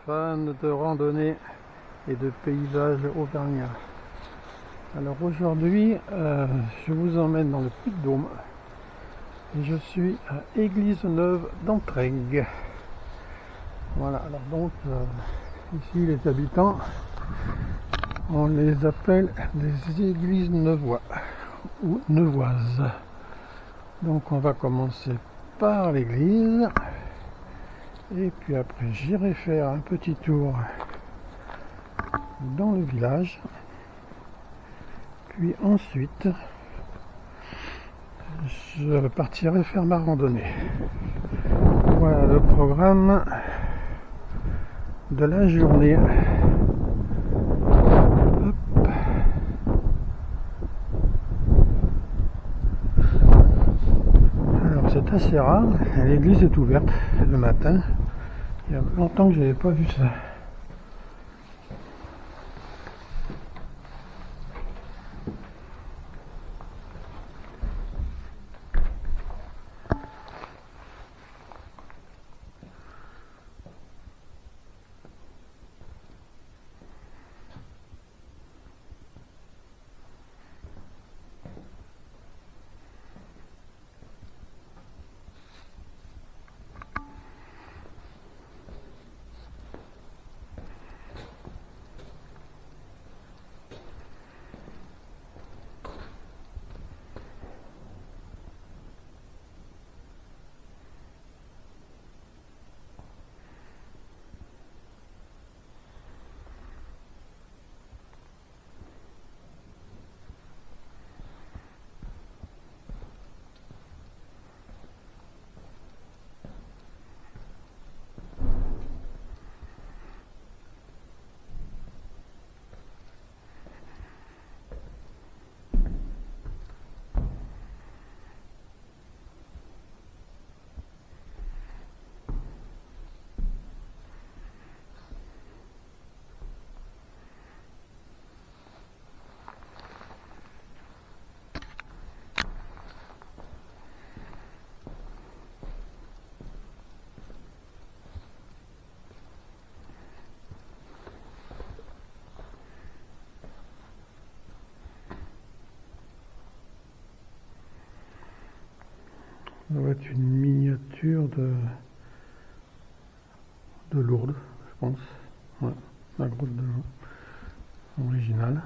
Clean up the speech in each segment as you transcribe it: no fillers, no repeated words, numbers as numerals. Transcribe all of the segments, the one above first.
fans de randonnée et de paysages auvergnats. Alors aujourd'hui, je vous emmène dans le Puy-de-Dôme et je suis à Église Neuve d'Entraigues. Voilà, alors donc ici les habitants, on les appelle les églises neuvois ou neuvoises. Donc on va commencer par l'église et puis après j'irai faire un petit tour dans le village, puis ensuite je partirai faire ma randonnée. Voilà le programme de la journée. Hop. Alors c'est assez rare, l'église est ouverte le matin. Il y a longtemps que je n'avais pas vu ça. Ça doit être une miniature de Lourdes, je pense. Ouais, la grotte de Lourdes, originale.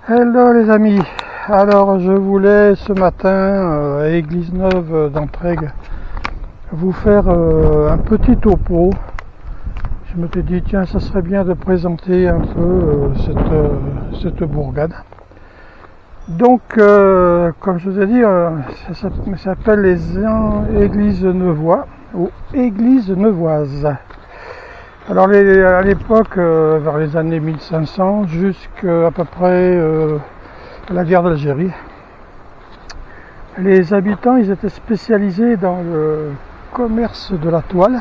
Hello les amis, alors je voulais ce matin à Église Neuve d'Entraigues vous faire un petit topo. Je m'étais dit tiens, ça serait bien de présenter un peu cette bourgade. Donc comme je vous ai dit, ça s'appelle les Églises Neuvois ou Églises Neuvoises. Alors à l'époque, vers les années 1500, jusqu'à peu près la guerre d'Algérie, les habitants ils étaient spécialisés dans le commerce de la toile,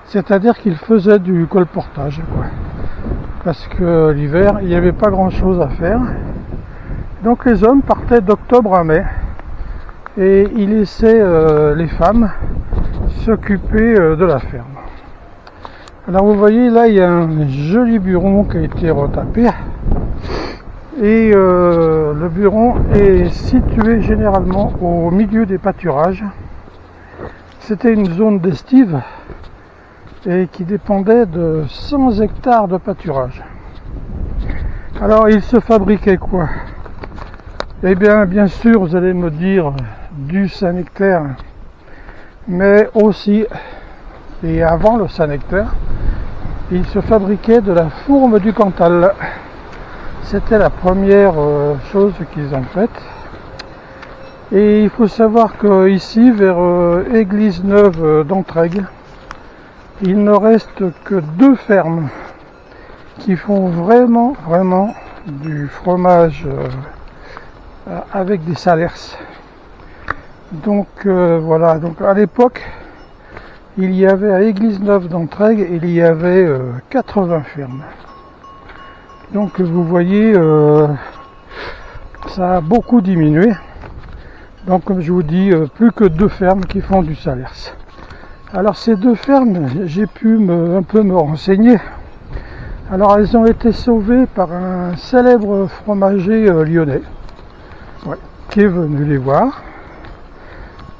c'est-à-dire qu'ils faisaient du colportage, quoi. Parce que l'hiver, il n'y avait pas grand-chose à faire. Donc les hommes partaient d'octobre à mai et ils laissaient les femmes s'occuper de la ferme. Alors vous voyez là il y a un joli buron qui a été retapé et le buron est situé généralement au milieu des pâturages. C'était une zone d'estive et qui dépendait de 100 hectares de pâturage. Alors il se fabriquait quoi? Eh bien sûr vous allez me dire du Saint-Nectaire, mais aussi, et avant le Saint-Nectaire, il se fabriquait de la fourme du Cantal. C'était la première chose qu'ils ont faite. Et il faut savoir qu'ici, vers Église Neuve d'Entraigues, il ne reste que 2 fermes qui font vraiment du fromage avec des salers. Donc voilà, donc à l'époque, il y avait à Église Neuve d'Entraigues, il y avait 80 fermes. Donc vous voyez, ça a beaucoup diminué. Donc comme je vous dis, plus que 2 fermes qui font du salers. Alors ces 2 fermes, j'ai pu un peu me renseigner. Alors elles ont été sauvées par un célèbre fromager lyonnais, qui est venu les voir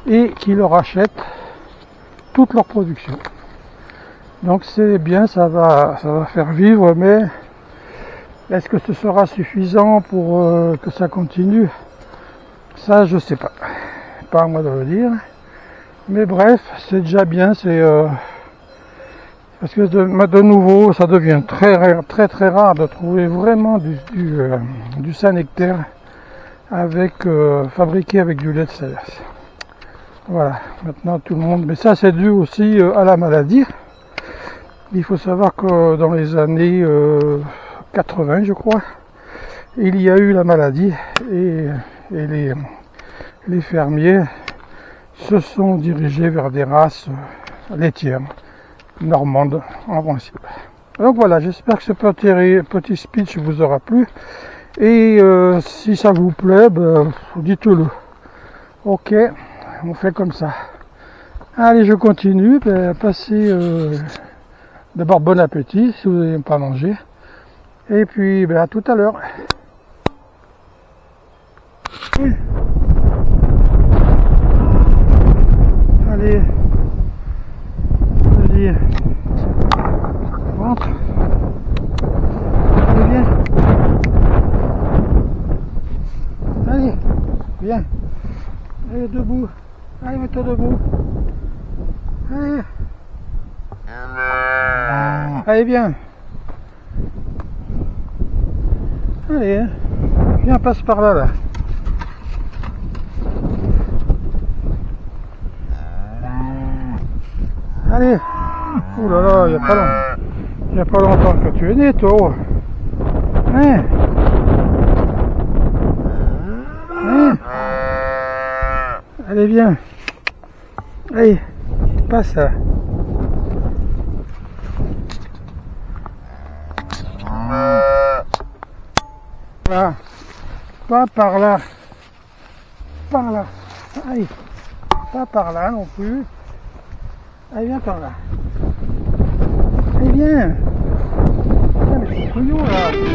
et qui leur achète toute leur production. Donc c'est bien, ça va faire vivre, mais est-ce que ce sera suffisant pour que ça continue? Ça je sais pas, pas à moi de le dire, mais bref, c'est déjà bien. C'est parce que de nouveau ça devient très rare de trouver vraiment du Saint-Nectaire avec fabriqué avec du lait de salers. Voilà, maintenant tout le monde, mais ça c'est dû aussi à la maladie. Il faut savoir que dans les années 80 je crois, il y a eu la maladie et les fermiers se sont dirigés vers des races laitières, normandes en principe. Donc voilà, j'espère que ce petit speech vous aura plu et si ça vous plaît, dites-le. Ok. On fait comme ça. Allez, je continue. Passez d'abord bon appétit si vous n'avez pas mangé. Et puis à tout à l'heure. Allez. Vas-y. Rentre. Allez, viens. Allez, viens. Allez, debout. Allez, mets-toi debout. Allez. Allez, viens. Allez, viens, passe par là, là. Allez. Ouh là là, il n'y a pas longtemps que tu es né, toi. Hein? Hein? Allez, viens. Allez, passe là. Là. Pas par là. Par là. Allez. Pas par là non plus. Allez, viens par là. Allez, viens. Putain, mais c'est couillon là. Viens.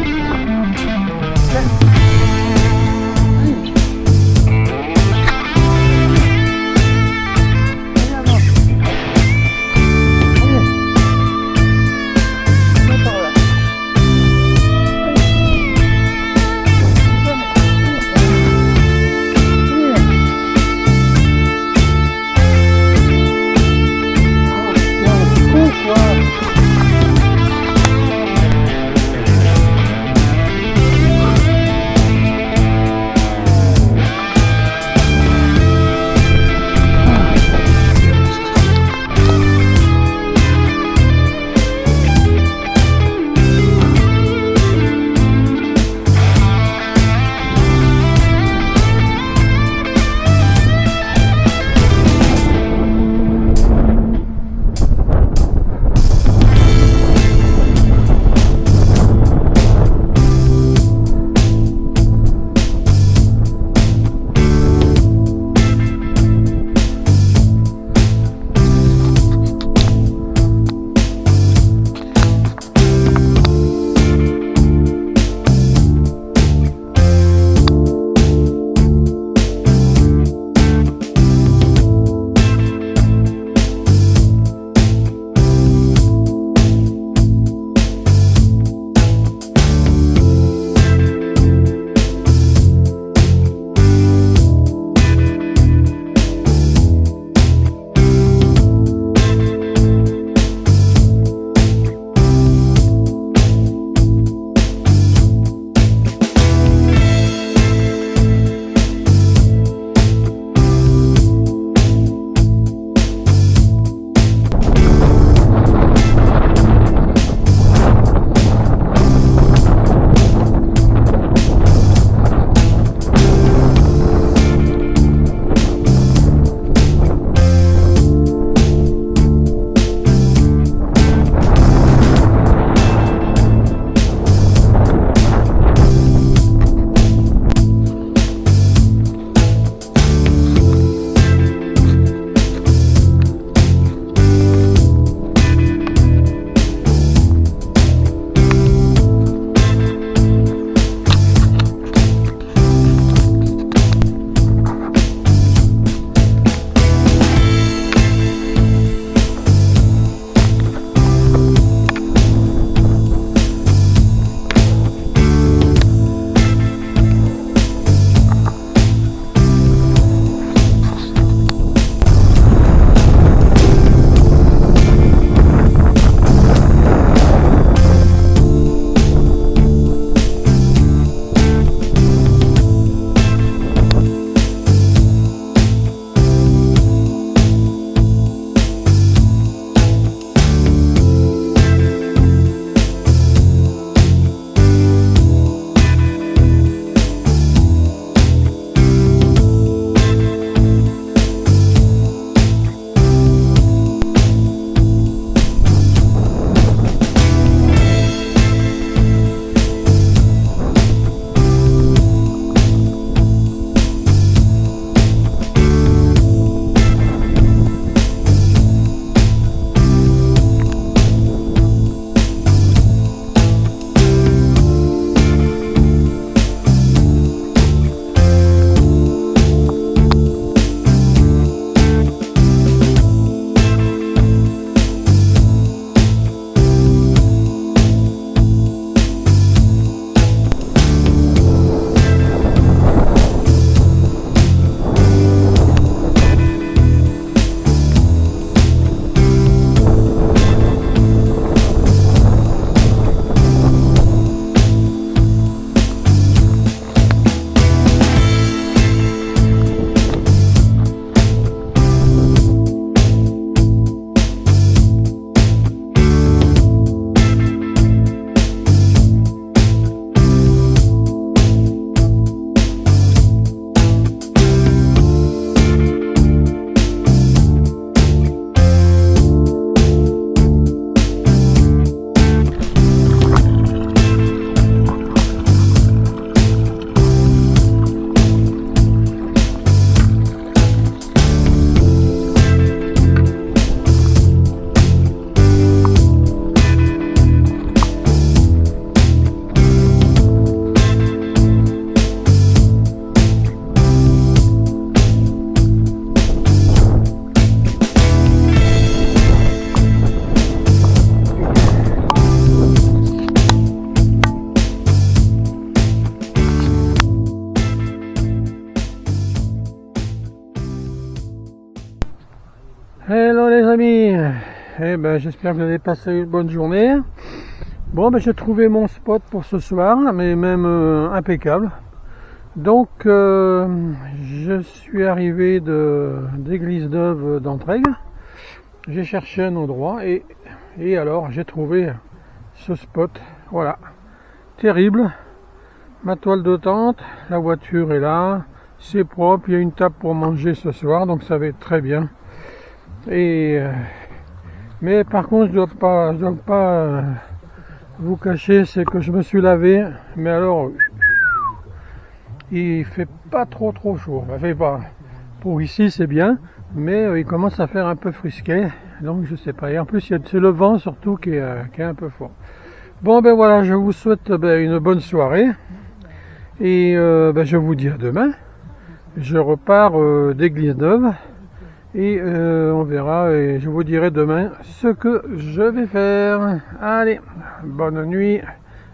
Eh ben, j'espère que vous avez passé une bonne journée. Bon, ben, j'ai trouvé mon spot pour ce soir, mais même impeccable. Donc, je suis arrivé d'Église d'Euve d'Entraigues. J'ai cherché un endroit et alors j'ai trouvé ce spot. Voilà, terrible. Ma toile de tente, la voiture est là, c'est propre, il y a une table pour manger ce soir, donc ça va être très bien. Mais par contre, je dois pas vous cacher, c'est que je me suis lavé, mais alors il fait pas trop chaud. Enfin, pas pour ici, c'est bien, mais il commence à faire un peu frisquet, donc je sais pas. Et en plus, c'est le vent surtout qui est un peu fort. Bon, ben voilà, je vous souhaite une bonne soirée. Et je vous dis à demain. Je repars d'Église d'Euve et on verra et je vous dirai demain ce que je vais faire. Allez, bonne nuit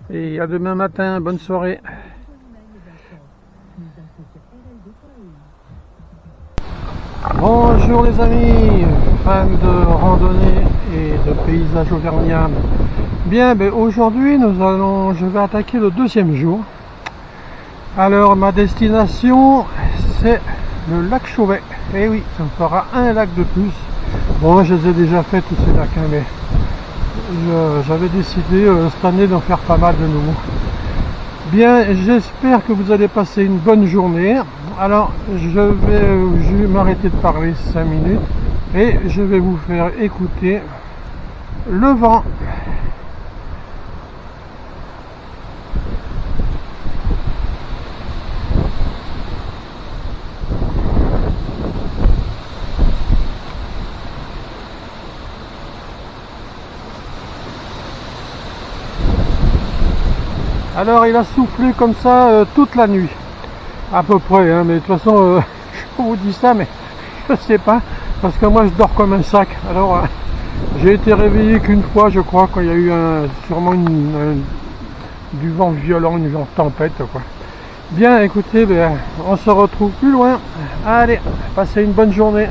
et à demain matin, bonne soirée. Bonjour les amis, fans de randonnée et de paysages auvergnats. Bien, aujourd'hui je vais attaquer le deuxième jour. Alors ma destination c'est le lac Chauvet. Et oui, ça me fera un lac de plus. Bon, je les ai déjà fait tous ces lacs, mais j'avais décidé cette année d'en faire pas mal de nouveau. Bien, j'espère que vous allez passer une bonne journée. Alors je vais m'arrêter de parler 5 minutes et je vais vous faire écouter le vent. Alors il a soufflé comme ça toute la nuit, à peu près, hein, mais de toute façon, je vous dis ça, mais je sais pas, parce que moi je dors comme un sac. Alors j'ai été réveillé qu'une fois, je crois, quand il y a eu sûrement du vent violent, une tempête, quoi. Bien, écoutez, on se retrouve plus loin. Allez, passez une bonne journée.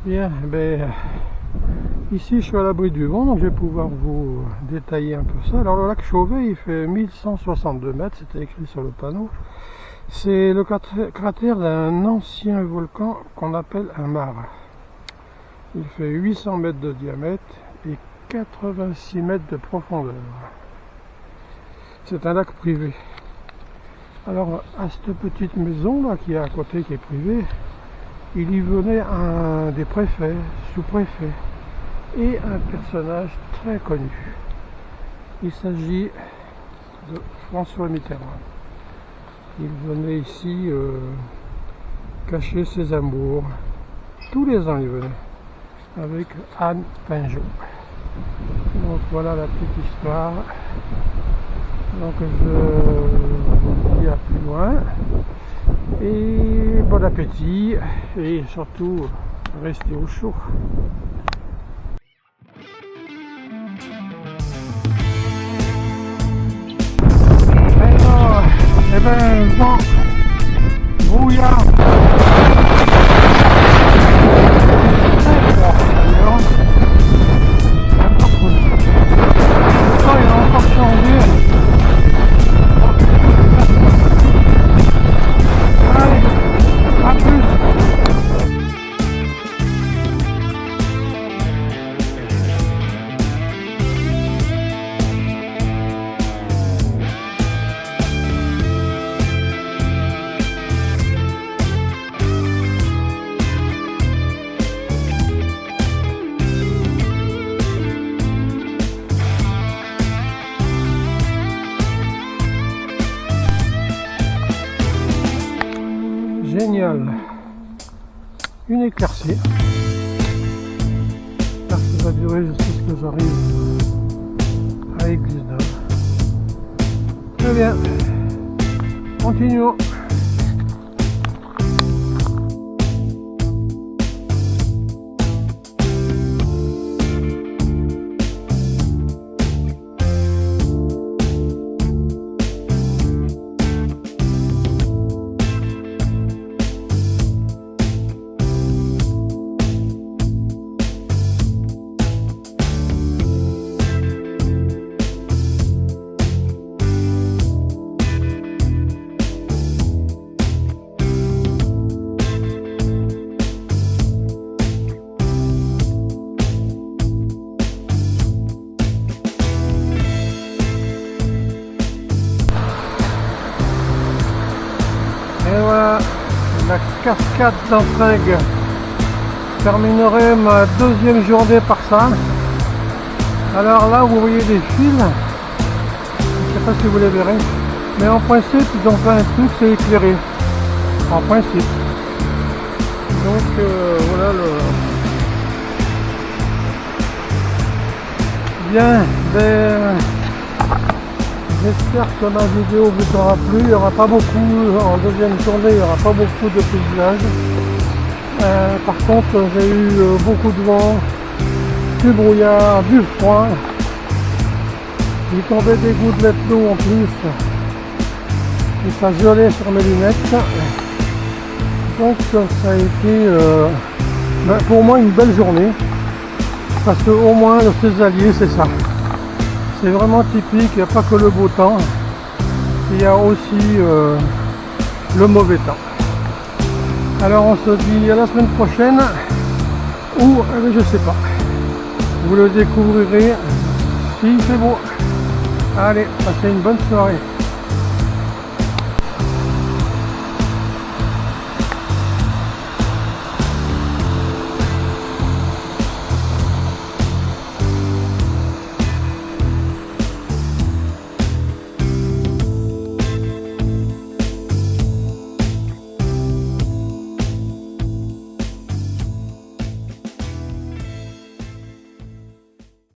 Bien, ici je suis à l'abri du vent, donc je vais pouvoir vous détailler un peu ça. Alors le lac Chauvet, il fait 1162 mètres, c'était écrit sur le panneau. C'est le cratère d'un ancien volcan qu'on appelle un mares. Il fait 800 mètres de diamètre et 86 mètres de profondeur. C'est un lac privé. Alors à cette petite maison là qui est à côté, qui est privée, il y venait un des préfets, sous-préfets, et un personnage très connu. Il s'agit de François Mitterrand. Il venait ici cacher ses amours. Tous les ans il venait, avec Anne Pinjot. Donc voilà la petite histoire. Donc je vous dis à plus loin. Et bon appétit, et surtout restez au chaud. Alors, vent, brouillard. Très fort d'ailleurs. Pas trop. Le temps il a encore changé. À plus. Génial. Une éclaircie. J'espère que ça va durer jusqu'à ce que j'arrive à Église d'Homme. Très bien. Continuons. Et voilà, la cascade d'Entraigues. Je terminerai ma deuxième journée par ça. Alors là, vous voyez des fils. Je ne sais pas si vous les verrez. Mais en principe, ils ont fait un truc, c'est éclairé. En principe. Donc voilà le... Bien, j'espère que ma vidéo vous aura plu. Il n'y aura pas beaucoup, en deuxième journée, il n'y aura pas beaucoup de paysages. Par contre, j'ai eu beaucoup de vent, du brouillard, du froid. Il tombait des gouttelettes d'eau en plus. Et ça gelait sur mes lunettes. Donc ça a été pour moi une belle journée. Parce qu'au moins le Césalier, c'est ça. C'est vraiment typique, il n'y a pas que le beau temps, il y a aussi le mauvais temps. Alors on se dit à la semaine prochaine, ou je sais pas. Vous le découvrirez s'il fait beau. Allez, passez une bonne soirée.